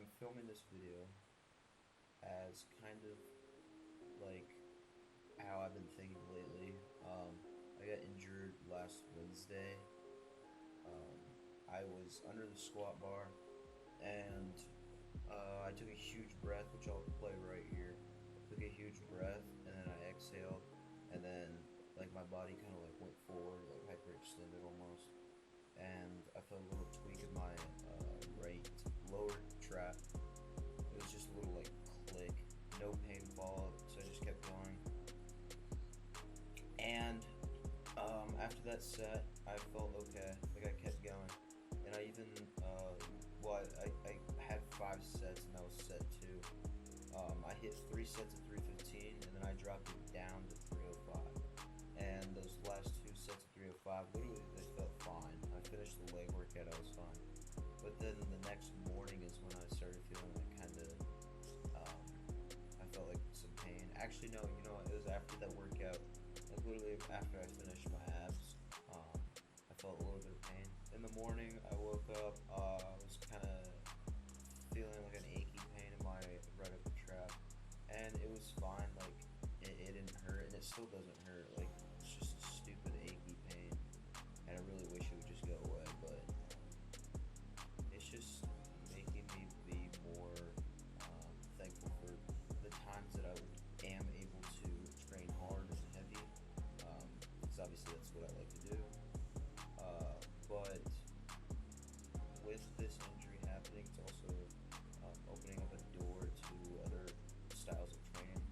I'm filming this video as kind of like how I've been thinking lately. I got injured last Wednesday. I was under the squat bar and I took a huge breath, which I'll play right here. Took a huge breath and then I exhaled, and then like my body kind of like went forward, like hyperextended almost, and I felt a little tweak in my right lower trap. It was just a little like click, no pain fallout, so I just kept going. And after that set, I felt okay. Like I kept going, and I even I had 5 sets, and that was set 2. I hit 3 sets of 315, and then I dropped it down to 305. And those last 2 sets of 305, literally they felt fine. I finished the leg workout, I was fine. But then the next morning is when I started feeling like I felt like some pain. Actually, no, you know what? It was after that workout. Like literally after I finished my abs, I felt a little bit of pain. In the morning, I woke up. I was kind of feeling like an achy pain in my right upper trap, and it was fine. Like it didn't hurt, and it still doesn't hurt. Like it's just a stupid achy pain, and I really wish it would just go away. But it's just making me be more thankful for the times that I am able to train hard and heavy, because obviously that's what I like to do. But with this injury happening, it's also opening up a door to other styles of training,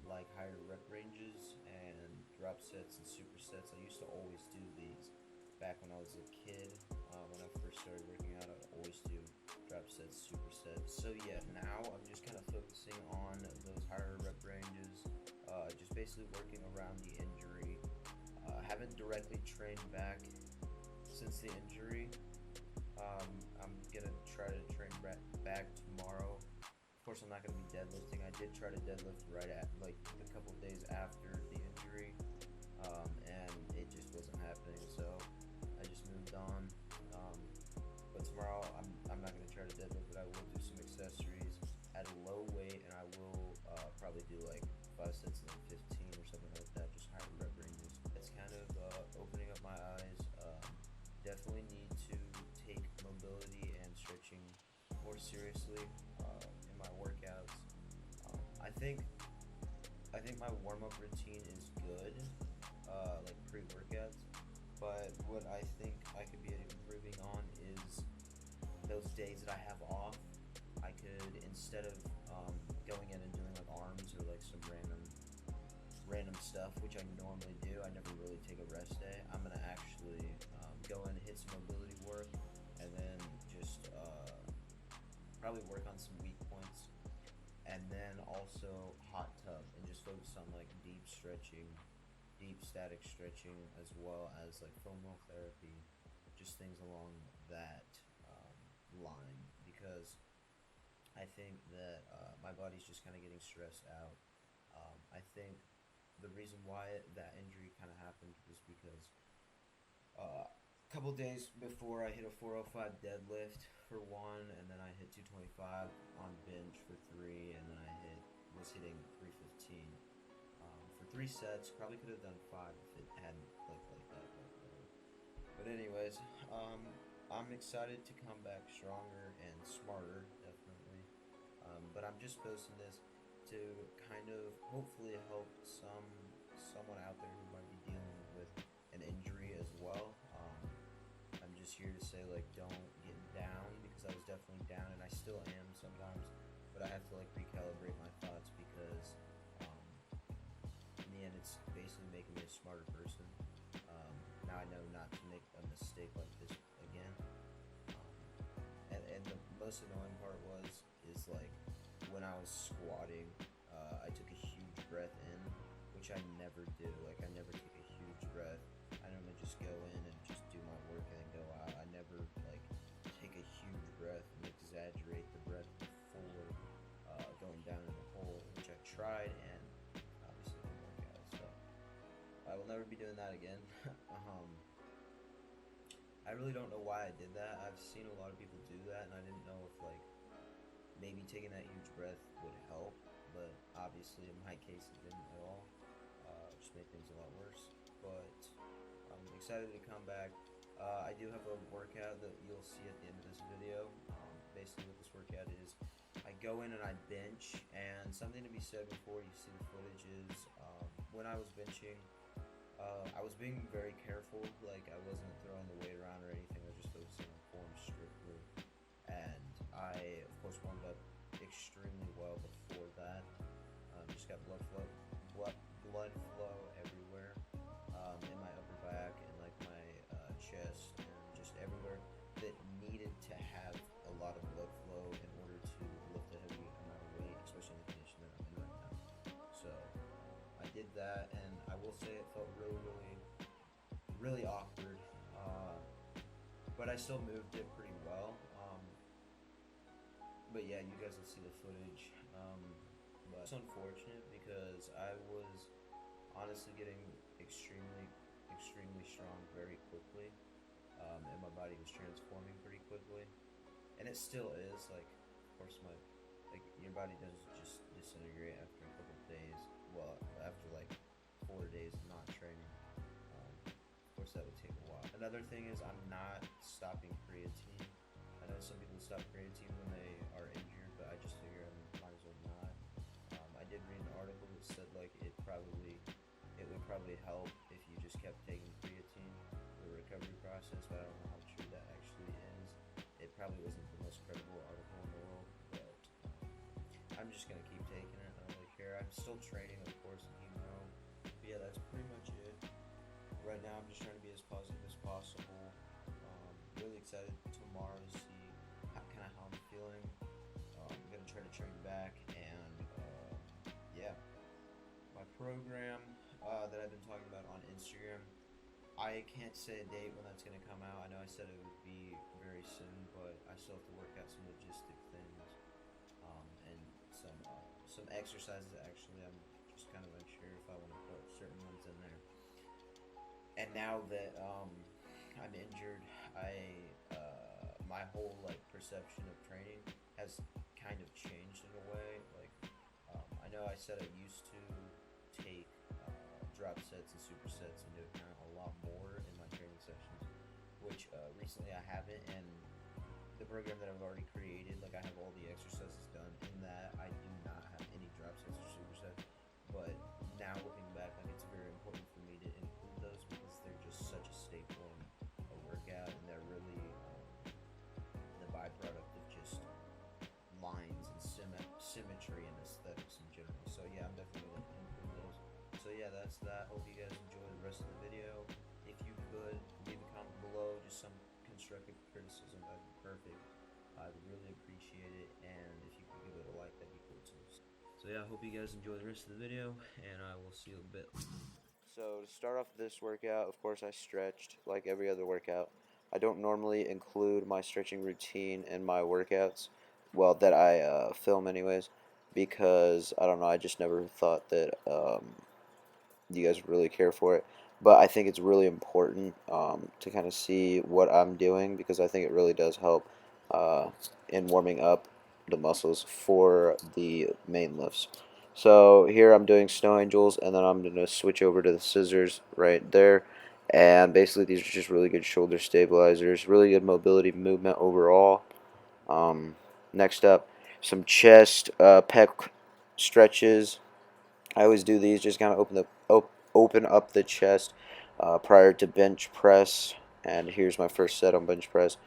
like higher rep ranges and drop sets and supersets. I used to always do these back when I was a kid. When I first started working out, I'd always do drop sets, supersets. So yeah, now I'm just kind of focusing on those higher rep ranges, just basically working around the injury. Haven't directly trained back since the injury. I'm gonna try to train back tomorrow. Of course, I'm not gonna be deadlifting. I did try to deadlift right at like a couple of days after the injury, and it just wasn't happening. So I just moved on. But tomorrow, I'm not gonna try to deadlift, but I will do some accessories at a low weight, and I will probably do like 5 sets and then 15 or something like that, just higher rep ranges. It's kind of opening up my eyes. Definitely need to take mobility and stretching more seriously in my workouts. I think my warm-up routine is good, like pre-workouts. But what I think I could be improving on is those days that I have off. I could, instead of going in and doing like arms or like some random stuff, which I normally do, I never really take a rest day. I'm gonna actually go in and hit some mobility work, and then just probably work on some weak points, and then also hot tub, and just focus on like deep stretching, deep static stretching, as well as like foam therapy, just things along that line, because I think that my body's just kind of getting stressed out. I think the reason why that injury kind of happened was because a couple days before I hit a 405 deadlift for 1, and then I hit 225 on bench for 3, and then was hitting 315 for 3 sets. Probably could have done 5 if it hadn't looked like that. But anyways, I'm excited to come back stronger and smarter, definitely. But I'm just posting this to kind of hopefully help someone out there who might be dealing with an injury as well. I'm just here to say, like, don't get down, because I was definitely down, and I still am sometimes. But I have to like recalibrate my thoughts, because in the end, it's basically making me a smarter person. Now I know not to make a mistake like this again. And the most annoying part is like when I was squatting, I took a huge breath in, which I never do. Like I never take a huge breath. I normally just go in and just do my work and then go out. I never like take a huge breath and exaggerate the breath before going down in the hole, which I tried and obviously didn't work out. So I will never be doing that again. I really don't know why I did that. I've seen a lot of people do that, and I didn't know if like taking that huge breath would help, but obviously in my case it didn't at all. Just made things a lot worse. But I'm excited to come back. I do have a workout that you'll see at the end of this video. Basically, what this workout is, I go in and I bench. And something to be said before you see the footage is when I was benching, I was being very careful. Like, I wasn't throwing the weight around or anything. I was just focusing on form strictly. And I, of course, warmed up extremely well before that. Just got blood flow everywhere, in my upper back and like my chest and just everywhere that needed to have a lot of blood flow in order to lift a heavy amount of weight, especially in the condition that I'm in right now. So I did that, and I will say it felt really awkward, but I still moved it pretty well. But yeah, you guys will see the footage. But it's unfortunate because I was honestly getting extremely strong very quickly, and my body was transforming pretty quickly, and it still is. Like, of course, your body doesn't just disintegrate after a couple of days. Well, after like 4 days of not training. Of course, that would take a while. Another thing is I'm not stopping creatine. I know some people stop creatine when they are injured, but I just figure I might as well not. I did read an article that said like it would probably help if you just kept taking creatine for the recovery process, but I don't know how true that actually is. It probably wasn't the most credible article in the world, but I'm just gonna keep taking it. I don't really care. I'm still training, of course, and but yeah, that's pretty much it. Right now, I'm just trying to be as positive as possible. Really excited tomorrow to see how I'm feeling. I'm gonna try to train back, and yeah, my program that I've been talking about on Instagram. I can't say a date when that's gonna come out. I know I said it would be very soon, but I still have to work out some logistic things, and some exercises. Actually, I'm just kind of unsure if I want to put certain ones in there. And now that I'm injured, my whole like perception of training has kind of changed in a way. Like, I know I said I used to take drop sets and supersets into account a lot more in my training sessions, which recently I haven't. And the program that I've already created, like, I have all the exercises done in that. I do not have any drop sets or supersets, but now looking back, like, it's very important for me to include those because they're just such a staple in a workout, and they're really the byproduct of just lines and symmetry and aesthetics in general. So yeah, I'm definitely going to include those. So yeah, that's that. Hope you guys enjoy the rest of the video. If you could leave a comment below, just some constructive criticism, that'd be perfect. I'd really appreciate it, and if you could give it a like, that'd be cool too. So yeah, I hope you guys enjoy the rest of the video, and I will see you in a bit. So to start off this workout, of course, I stretched like every other workout. I don't normally include my stretching routine in my workouts, well, that I film anyways, because I don't know, I just never thought that you guys really care for it. But I think it's really important to kind of see what I'm doing, because I think it really does help uh, in warming up the muscles for the main lifts. So here I'm doing snow angels, and then I'm going to switch over to the scissors right there. And basically these are just really good shoulder stabilizers, really good mobility movement overall. Next up, some chest pec stretches. I always do these, just kind of open up the chest prior to bench press. And here's my first set on bench press.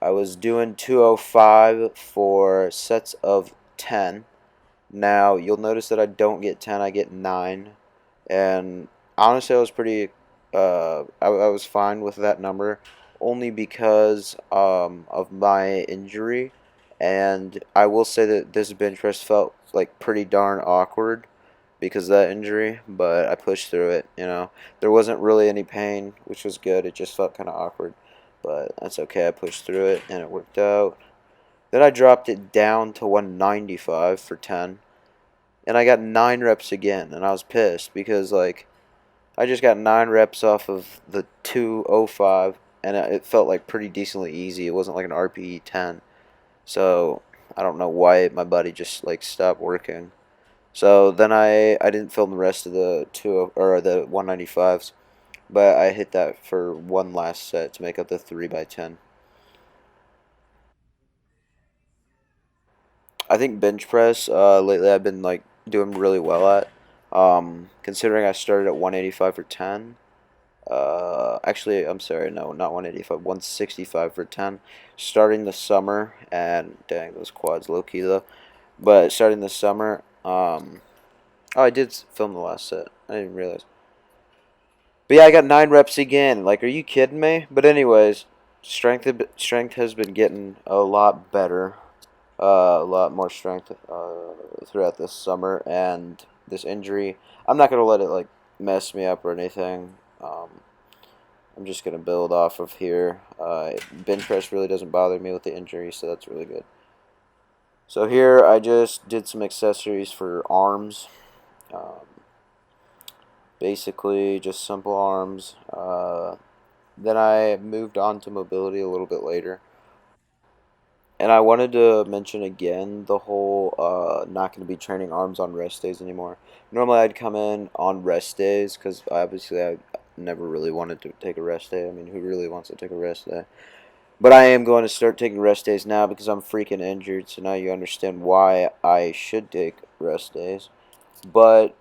I was doing 205 for sets of 10. Now you'll notice that I don't get 10, I get 9. And honestly, I was I was fine with that number, only because of my injury. And I will say that this bench press felt like pretty darn awkward because of that injury, but I pushed through it. There wasn't really any pain, which was good. It just felt kind of awkward, but that's okay. I pushed through it, and it worked out. Then I dropped it down to 195 for 10, and I got 9 reps again, and I was pissed because, like, I just got 9 reps off of the 205, and it felt like pretty decently easy. It wasn't like an RPE 10. So I don't know why my body just like stopped working. So then I didn't film the rest of the two or the 195s, but I hit that for one last set to make up the 3 by 10. I think bench press lately I've been like doing really well at. Considering I started at 185 for 10. Actually, I'm sorry, no, not 185, 165 for 10. Starting the summer, and dang, those quads low key though. But starting the summer, oh, I did film the last set. I didn't realize. But yeah, I got 9 reps again. Like, are you kidding me? But anyways, strength has been getting a lot better, a lot more strength throughout this summer, and this injury, I'm not gonna let it like mess me up or anything. I'm just gonna build off of here. Bench press really doesn't bother me with the injury, so that's really good. So here I just did some accessories for arms. Um, Basically, just simple arms. Then I moved on to mobility a little bit later. And I wanted to mention again the whole not going to be training arms on rest days anymore. Normally I'd come in on rest days because obviously I never really wanted to take a rest day. I mean, who really wants to take a rest day? But I am going to start taking rest days now because I'm freaking injured. So now you understand why I should take rest days. But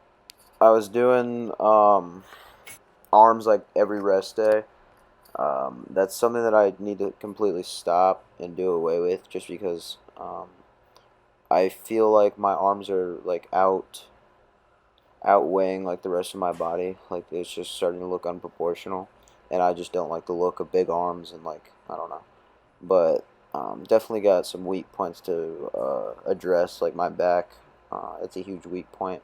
I was doing arms like every rest day. That's something that I need to completely stop and do away with just because I feel like my arms are like outweighing like the rest of my body. Like it's just starting to look unproportional, and I just don't like the look of big arms and like I don't know. But definitely got some weak points to address, like my back. It's a huge weak point.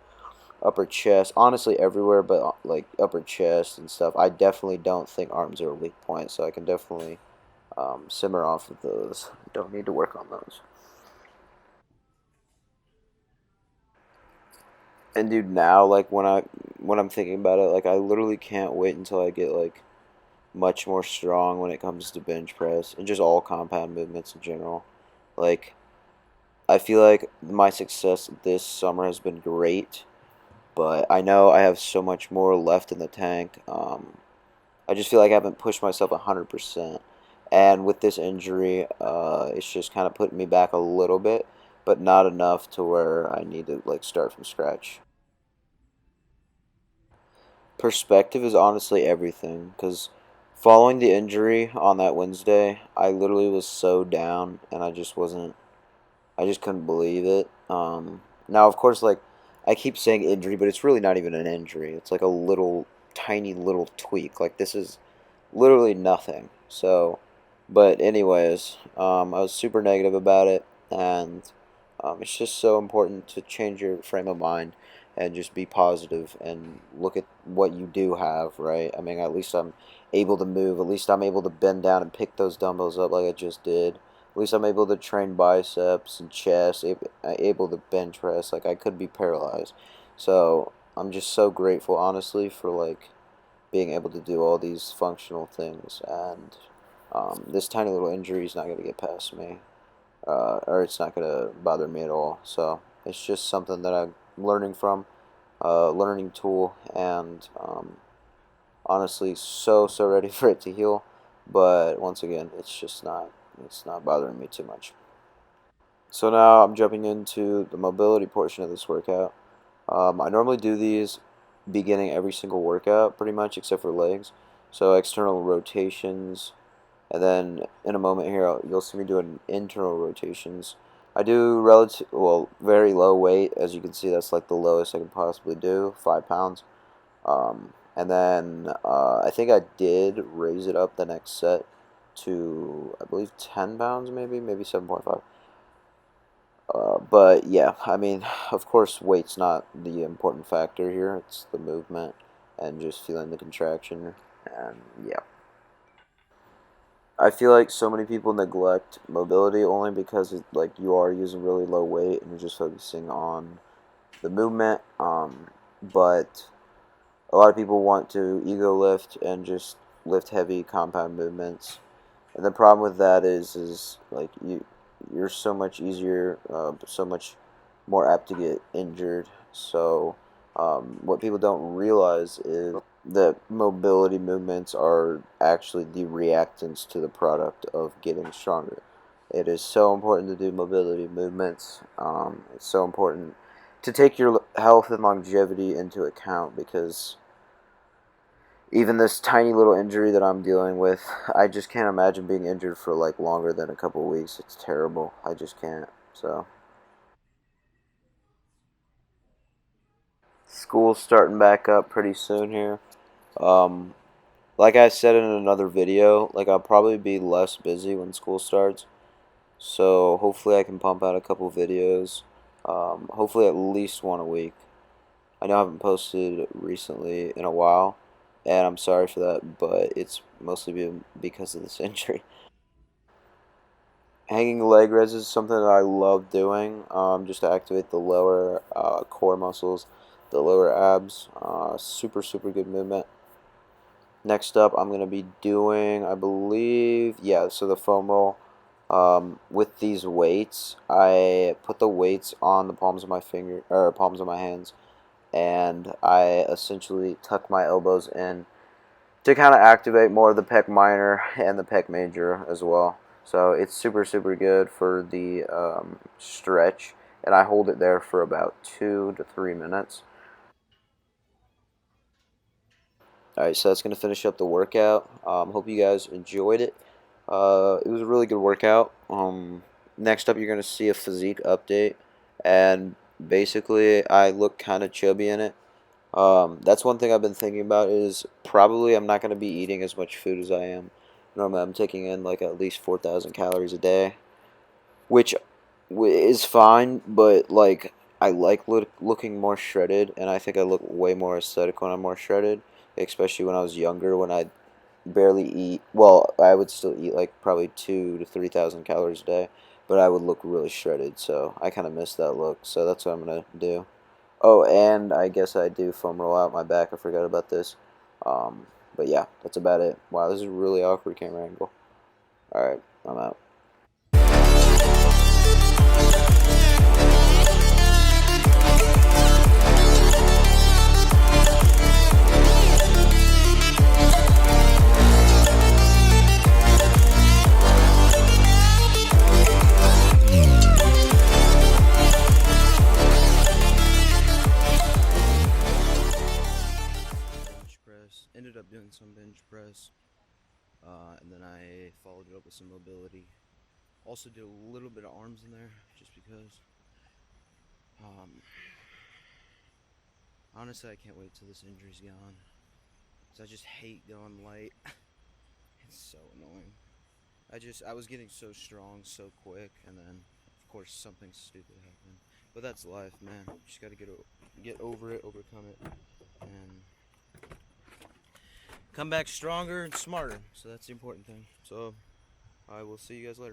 Upper chest, honestly everywhere, but like upper chest and stuff. I definitely don't think arms are a weak point, so I can definitely simmer off of those. Don't need to work on those. And dude, now like when I'm thinking about it, like I literally can't wait until I get like much more strong when it comes to bench press and just all compound movements in general. Like I feel like my success this summer has been great, but I know I have so much more left in the tank. I just feel like I haven't pushed myself 100%. And with this injury, it's just kind of putting me back a little bit, but not enough to where I need to like start from scratch. Perspective is honestly everything because following the injury on that Wednesday, I literally was so down and I just couldn't believe it. Now, of course, like I keep saying injury, but it's really not even an injury. It's like a little, tiny little tweak. Like this is literally nothing. So, but anyways, I was super negative about it, and it's just so important to change your frame of mind and just be positive and look at what you do have, right? I mean, at least I'm able to move. At least I'm able to bend down and pick those dumbbells up like I just did. At least I'm able to train biceps and chest, able to bench press. Like I could be paralyzed. So I'm just so grateful, honestly, for like being able to do all these functional things. And this tiny little injury is not going to get past me, or it's not going to bother me at all. So it's just something that I'm learning from, learning tool, and honestly, so ready for it to heal. But once again, it's not bothering me too much. So now I'm jumping into the mobility portion of this workout. I normally do these beginning every single workout, pretty much, except for legs. So external rotations, and then in a moment here, you'll see me doing internal rotations. I do relative, well, very low weight. As you can see, that's like the lowest I can possibly do, 5 pounds. And then I think I did raise it up the next set to, I believe, 10 pounds, maybe 7.5. But yeah, I mean, of course, weight's not the important factor here. It's the movement and just feeling the contraction. And yeah, I feel like so many people neglect mobility only because like you are using really low weight and you're just focusing on the movement. But a lot of people want to ego lift and just lift heavy compound movements. And the problem with that is like you're so much easier, so much more apt to get injured. So, what people don't realize is that mobility movements are actually the reactants to the product of getting stronger. It is so important to do mobility movements. It's so important to take your health and longevity into account because even this tiny little injury that I'm dealing with, I just can't imagine being injured for like longer than a couple of weeks. It's terrible. I just can't. So, school's starting back up pretty soon here. Um, like I said in another video, like I'll probably be less busy when school starts. So hopefully I can pump out a couple videos. Hopefully at least one a week. I know I haven't posted recently in a while, and I'm sorry for that, but it's mostly been because of this injury. Hanging leg raises is something that I love doing, just to activate the lower core muscles, the lower abs. Super, super good movement. Next up, I'm going to be doing, I believe, yeah, so the foam roll. With these weights, I put the weights on the palms of my finger, or palms of my hands, and I essentially tuck my elbows in to kind of activate more of the pec minor and the pec major as well. So it's super, super good for the stretch, and I hold it there for about 2 to 3 minutes. All right, so that's gonna finish up the workout. Hope you guys enjoyed it. It was a really good workout. Next up, you're gonna see a physique update, and basically, I look kind of chubby in it. That's one thing I've been thinking about is probably I'm not going to be eating as much food as I am. Normally I'm taking in like at least 4,000 calories a day, which is fine, but like I like looking more shredded, and I think I look way more aesthetic when I'm more shredded, especially when I was younger when I barely eat. Well, I would still eat like probably 2 to 3,000 calories a day, but I would look really shredded, so I kind of miss that look, so that's what I'm going to do. Oh, and I guess I do foam roll out my back. I forgot about this. But yeah, that's about it. Wow, this is a really awkward camera angle. Alright, I'm out. Bench press. Ended up doing some bench press, and then I followed it up with some mobility. Also did a little bit of arms in there, just because. Um, Honestly, I can't wait till this injury's gone, cause I just hate going light. It's so annoying. I was getting so strong so quick, and then of course something stupid happened. But that's life, man. You just gotta get over it, overcome it, and come back stronger and smarter. So that's the important thing. So I will see you guys later.